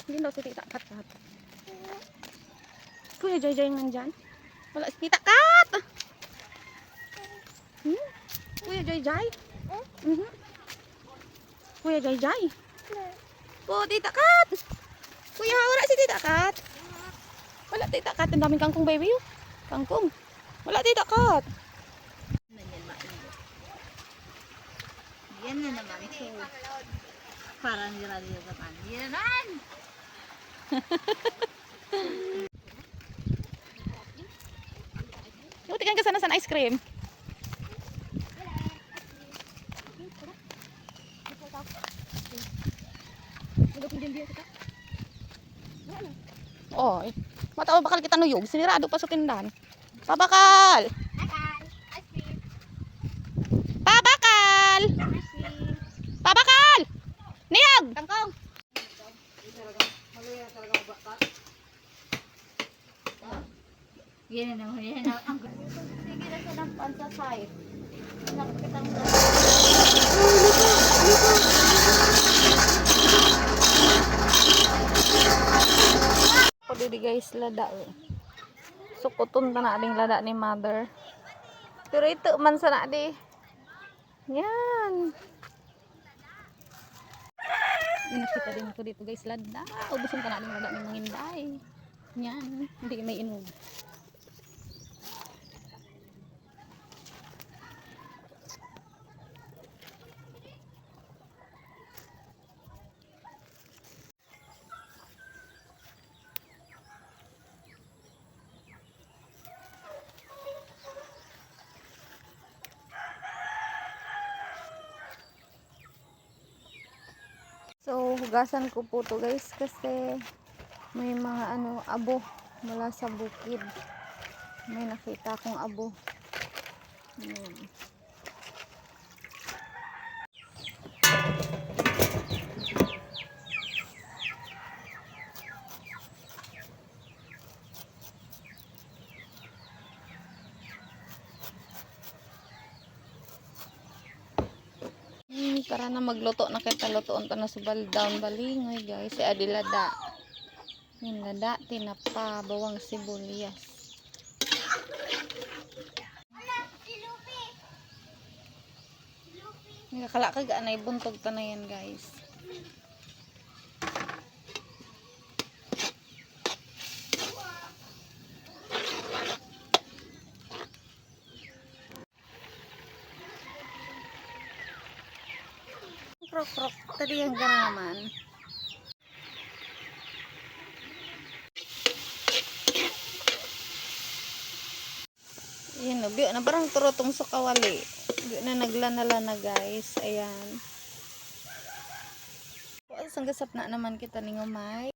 Hindi daw si Tita Kat. Kuya Jai Jai nandyan. Wala si Tita Kat. Kuya Jai Jai. Kuya Jai Jai. Po, Tita Kat. Kuya, wala si Tita Kat. Wala Tita Kat. Ang daming kangkong, baby. Kangkong. Wala Tita Kat. Yan na naman. So, parang nila naman. Yan naman! Butikan ka sana sa ice cream. Oh, matawa bakal kita nuyog. Sinirado pa sa tindahan. Pabakal! Pabakal! Pabakal! Niyog! Kangkong! Yan na naman. Yan na naman. Sige na sa nampan sa side. Nakakitang ko dili guys lada. Sukuton ta na ding lada ni mother. Pero ito man sa na di. Yan. Nakita din ko dito guys lada. Ubusin ka na ding lada ni manginday. Yan, hindi may inog. So, hugasan ko po to guys kasi may mga abo mula sa bukid. May nakita akong abo. Ayan. Tara na magluto na kita lutoon ta na sa baldawn balingoy guys. Si adilada. Yung lada, tinapa, bawang sibuyas. Nakakala ka gaanay buntog ta na yan guys. Krok krok, tadi yang gana naman. Ayan o, biyo na parang turotong sa kawali. Biyo na naglana-lana guys. Ayan. Sanggasap na naman kita ni ngumay.